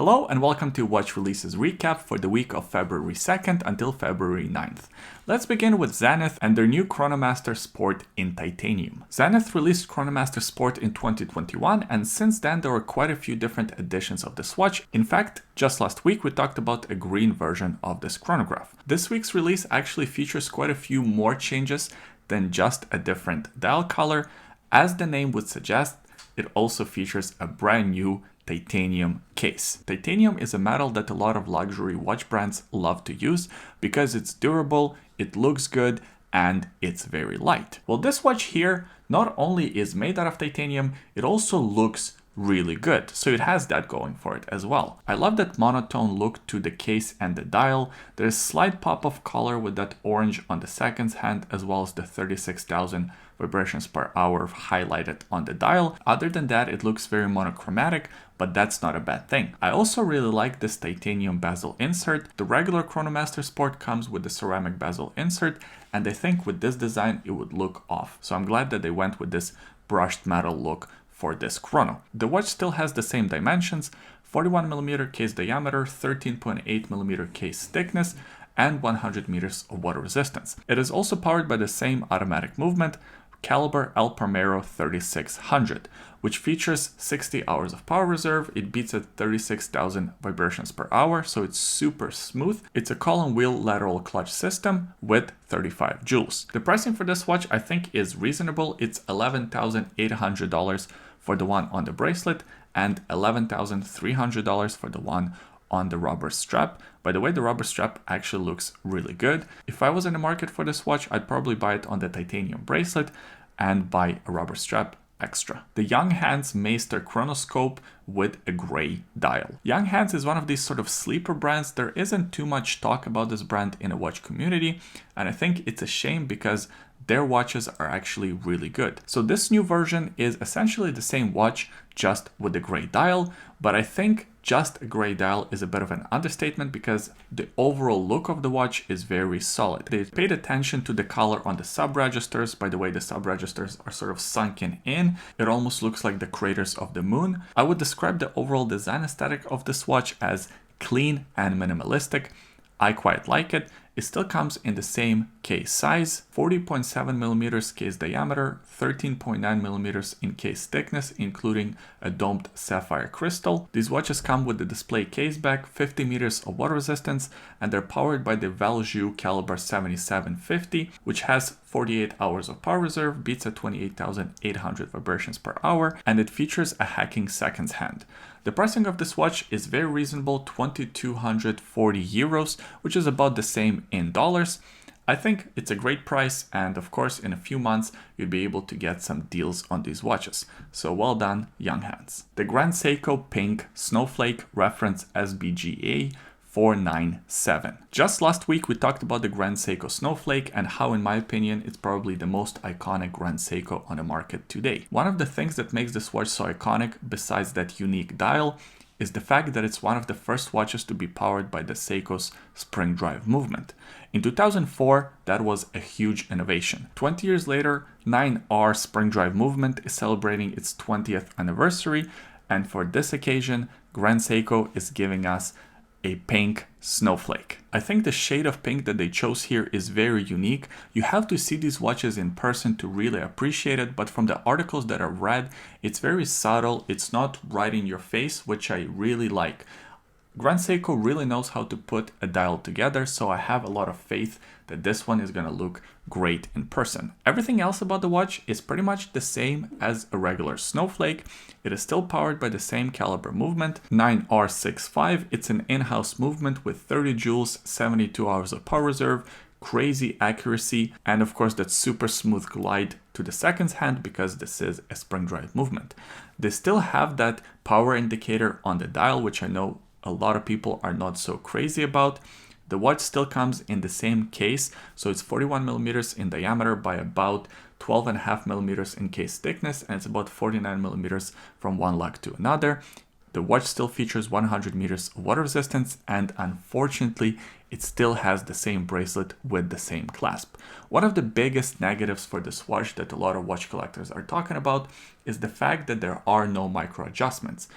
Hello and welcome to Watch Releases Recap for the week of February 2nd until February 9th. Let's begin with Zenith and their new Chronomaster Sport in titanium. Zenith released Chronomaster Sport in 2021, and since then there were quite a few different editions of this watch. In fact, just last week we talked about a green version of this chronograph. This week's release actually features quite a few more changes than just a different dial color. As the name would suggest, it also features a brand new titanium case. Titanium is a metal that a lot of luxury watch brands love to use because it's durable, it looks good, and it's very light. Well, this watch here not only is made out of titanium, it also looks really good. So it has that going for it as well. I love that monotone look to the case and the dial. There's a slight pop of color with that orange on the seconds hand, as well as the 36,000 vibrations per hour highlighted on the dial. Other than that, it looks very monochromatic, but that's not a bad thing. I also really like this titanium bezel insert. The regular Chronomaster Sport comes with the ceramic bezel insert, and I think with this design it would look off. So I'm glad that they went with this brushed metal look for this chrono. The watch still has the same dimensions: 41mm case diameter, 13.8mm case thickness, and 100 meters of water resistance. It is also powered by the same automatic movement caliber El Primero 3600, which features 60 hours of power reserve. It beats at 36,000 vibrations per hour, so it's super smooth. It's a column wheel lateral clutch system with 35 joules. The pricing for this watch I think is reasonable. It's $11,800 for the one on the bracelet and $11,300 for the one on the rubber strap. By the way, the rubber strap actually looks really good. If I was in the market for this watch, I'd probably buy it on the titanium bracelet and buy a rubber strap extra. The Young Hands Meister Chronoscope with a gray dial. Young Hands is one of these sort of sleeper brands. There isn't too much talk about this brand in the watch community, and I think it's a shame because their watches are actually really good. So this new version is essentially the same watch, just with the gray dial, but I think just a gray dial is a bit of an understatement because the overall look of the watch is very solid. They paid attention to the color on the sub-registers. By the way, the sub-registers are sort of sunken in. It almost looks like the craters of the moon. I would describe the overall design aesthetic of this watch as clean and minimalistic. I quite like it. It still comes in the same case size, 40.7mm case diameter, 13.9mm in case thickness, including a domed sapphire crystal. These watches come with the display case back, 50 meters of water resistance, and they're powered by the Valjoux caliber 7750, which has 48 hours of power reserve, beats at 28,800 vibrations per hour, and it features a hacking seconds hand. The pricing of this watch is very reasonable, 2,240 euros, which is about the same in dollars. I think it's a great price, and of course in a few months you'll be able to get some deals on these watches. So well done, Young Hands. The Grand Seiko Pink Snowflake reference SBGA 497. Just last week we talked about the Grand Seiko Snowflake and how, in my opinion, it's probably the most iconic Grand Seiko on the market today. One of the things that makes this watch so iconic, besides that unique dial, is the fact that it's one of the first watches to be powered by the Seiko's spring drive movement. In 2004, that was a huge innovation. 20 years later, 9R spring drive movement is celebrating its 20th anniversary, and for this occasion, Grand Seiko is giving us a pink snowflake. I think the shade of pink that they chose here is very unique. You have to see these watches in person to really appreciate it, but from the articles that I've read, it's very subtle. It's not right in your face, which I really like. Grand Seiko really knows how to put a dial together, so I have a lot of faith that this one is going to look great in person. Everything else about the watch is pretty much the same as a regular Snowflake. It is still powered by the same caliber movement, 9R65. It's an in-house movement with 30 joules, 72 hours of power reserve, crazy accuracy, and of course that super smooth glide to the seconds hand because this is a spring drive movement. They still have that power indicator on the dial, which I know a lot of people are not so crazy about. The watch still comes in the same case, so it's 41mm in diameter by about 12.5mm in case thickness, and it's about 49mm from one lug to another. The watch still features 100 meters of water resistance, and unfortunately, it still has the same bracelet with the same clasp. One of the biggest negatives for this watch that a lot of watch collectors are talking about is the fact that there are no micro adjustments,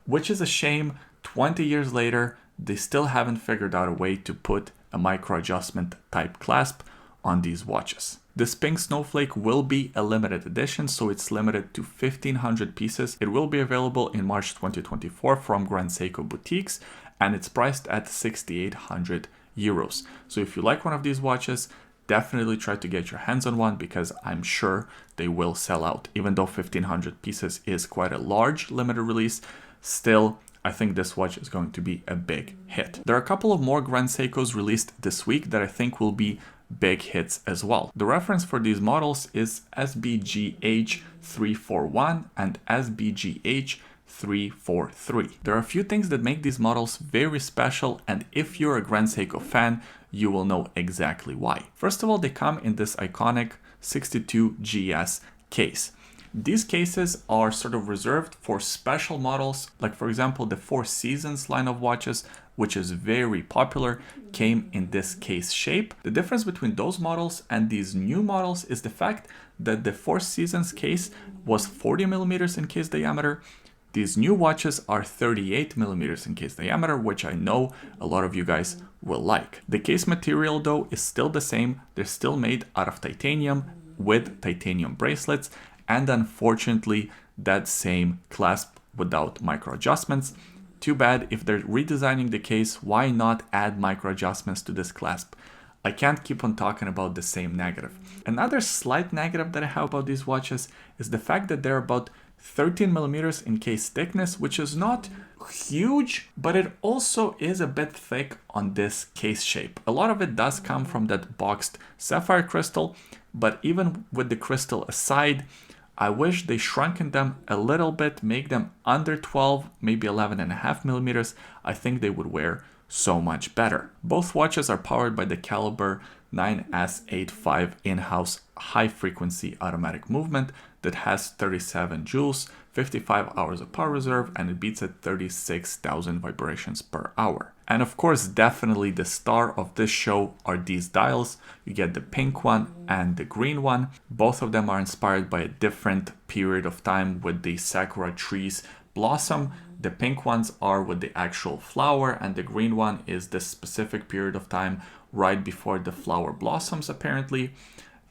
which is a shame. 20 years later, they still haven't figured out a way to put a micro adjustment type clasp on these watches. This pink Snowflake will be a limited edition, so it's limited to 1,500 pieces. It will be available in March 2024 from Grand Seiko boutiques, and it's priced at 6,800 euros. So if you like one of these watches, definitely try to get your hands on one, because I'm sure they will sell out. Even though 1,500 pieces is quite a large limited release, still, I think this watch is going to be a big hit. There are a couple of more Grand Seikos released this week that I think will be big hits as well. The reference for these models is SBGH341 and SBGH343. There are a few things that make these models very special, and if you're a Grand Seiko fan, you will know exactly why. First of all, they come in this iconic 62GS case. These cases are sort of reserved for special models, like for example the Four Seasons line of watches, which is very popular, came in this case shape. The difference between those models and these new models is the fact that the Four Seasons case was 40 millimeters in case diameter. These new watches are 38 millimeters in case diameter, which I know a lot of you guys will like. The case material though is still the same. They're still made out of titanium with titanium bracelets, and unfortunately that same clasp without micro adjustments. Too bad. If they're redesigning the case, why not add micro adjustments to this clasp? I can't keep on talking about the same negative. Another slight negative that I have about these watches is the fact that they're about 13 millimeters in case thickness, which is not huge, but it also is a bit thick on this case shape. A lot of it does come from that boxed sapphire crystal, but even with the crystal aside, I wish they shrunken them a little bit, make them under 12, maybe 11.5 millimeters. I think they would wear so much better. Both watches are powered by the Caliber 9S85 in-house high-frequency automatic movement that has 37 joules, 55 hours of power reserve, and it beats at 36,000 vibrations per hour. And of course, definitely the star of this show are these dials. You get the pink one and the green one. Both of them are inspired by a different period of time with the sakura trees blossom. The pink ones are with the actual flower, and the green one is this specific period of time right before the flower blossoms, apparently.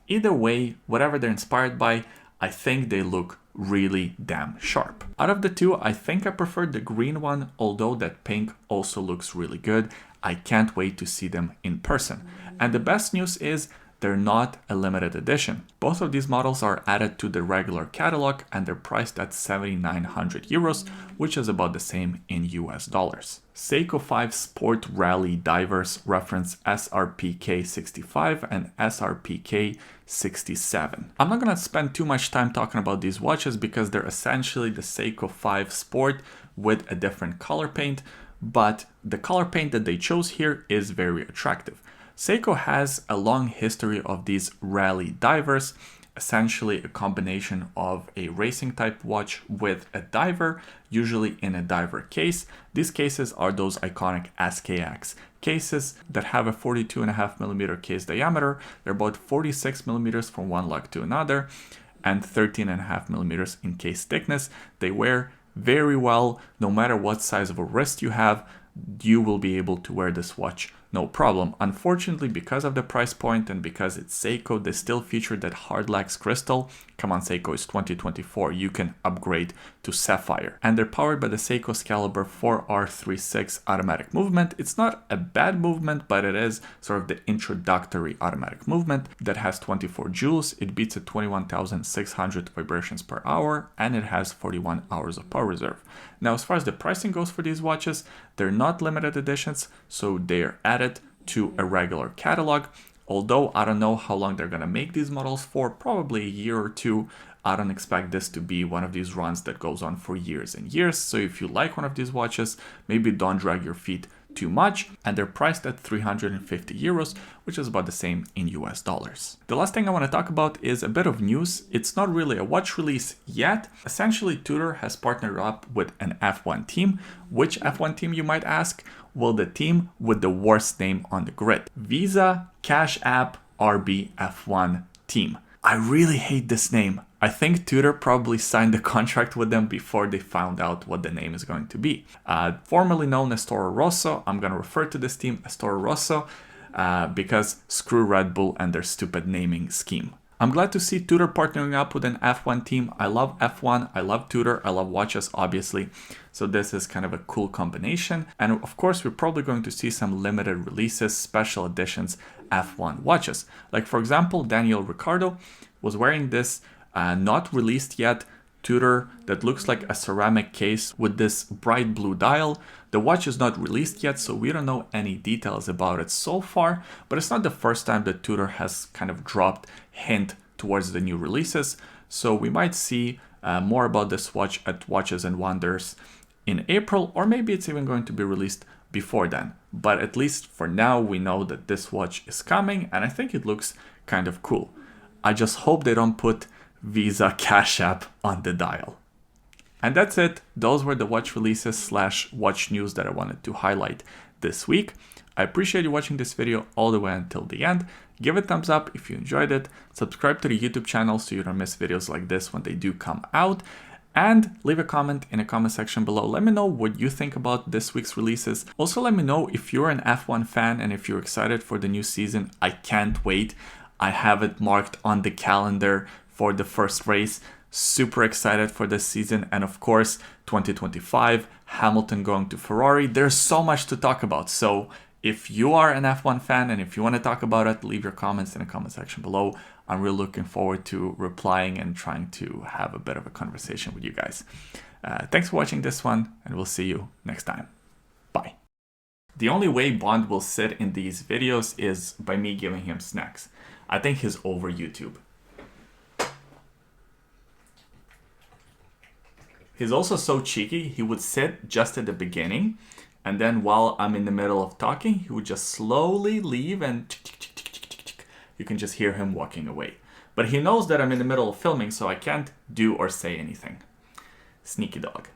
Either way, whatever they're inspired by, I think they look really damn sharp. Out of the two, I think I prefer the green one, although that pink also looks really good. I can't wait to see them in person. And the best news is they're not a limited edition. Both of these models are added to the regular catalog, and they're priced at 7,900 euros, which is about the same in US dollars. Seiko 5 Sport Rally Divers reference SRPK65 and SRPK67. I'm not gonna spend too much time talking about these watches because they're essentially the Seiko 5 Sport with a different color paint, but the color paint that they chose here is very attractive. Seiko has a long history of these rally divers, essentially a combination of a racing type watch with a diver, usually in a diver case. These cases are those iconic SKX cases that have a 42.5 millimeter case diameter. They're about 46 millimeters from one lug to another and 13.5 millimeters in case thickness. They wear very well, no matter what size of a wrist you have. You will be able to wear this watch no problem. Unfortunately, because of the price point and because it's Seiko, they still feature that hard lax crystal. Come on, Seiko, it's 2024. You can upgrade to sapphire. And they're powered by the Seiko Excalibur 4R36 automatic movement. It's not a bad movement, but it is sort of the introductory automatic movement that has 24 joules. It beats at 21,600 vibrations per hour, and it has 41 hours of power reserve. Now, as far as the pricing goes for these watches, they're not limited editions, so they're added to a regular catalog. Although I don't know how long they're gonna make these models for, probably a year or two. I don't expect this to be one of these runs that goes on for years and years. So if you like one of these watches, maybe don't drag your feet too much. And they're priced at 350 euros, which is about the same in US dollars. The last thing I want to talk about is a bit of news. It's not really a watch release yet. Essentially, Tudor has partnered up with an F1 team. Which F1 team, you might ask? Well, the team with the worst name on the grid. Visa Cash App RB F1 team. I really hate this name. I think Tudor probably signed the contract with them before they found out what the name is going to be. Formerly known as Toro Rosso, I'm going to refer to this team as Toro Rosso because screw Red Bull and their stupid naming scheme. I'm glad to see Tudor partnering up with an F1 team. I love F1, I love Tudor, I love watches, obviously. So this is kind of a cool combination. And of course, we're probably going to see some limited releases, special editions F1 watches. Like for example, Daniel Ricciardo was wearing this not released yet Tudor that looks like a ceramic case with this bright blue dial. The watch is not released yet, so we don't know any details about it so far, but it's not the first time that Tudor has kind of dropped hint towards the new releases. So we might see more about this watch at Watches and Wonders in April, or maybe it's even going to be released before then. But at least for now, we know that this watch is coming, and I think it looks kind of cool. I just hope they don't put Visa Cash App on the dial. And that's it. Those were the watch releases / watch news that I wanted to highlight this week. I appreciate you watching this video all the way until the end. Give it a thumbs up if you enjoyed it. Subscribe to the YouTube channel so you don't miss videos like this when they do come out. And leave a comment in the comment section below. Let me know what you think about this week's releases. Also, let me know if you're an F1 fan and if you're excited for the new season. I can't wait. I have it marked on the calendar for the first race. Super excited for this season. And of course, 2025, Hamilton going to Ferrari. There's so much to talk about. So if you are an F1 fan and if you want to talk about it, leave your comments in the comment section below. I'm really looking forward to replying and trying to have a bit of a conversation with you guys. Thanks for watching this one, and we'll see you next time. Bye. The only way Bond will sit in these videos is by me giving him snacks. I think he's over YouTube. He's also so cheeky, he would sit just at the beginning, and then while I'm in the middle of talking, he would just slowly leave and you can just hear him walking away. But he knows that I'm in the middle of filming, so I can't do or say anything. Sneaky dog.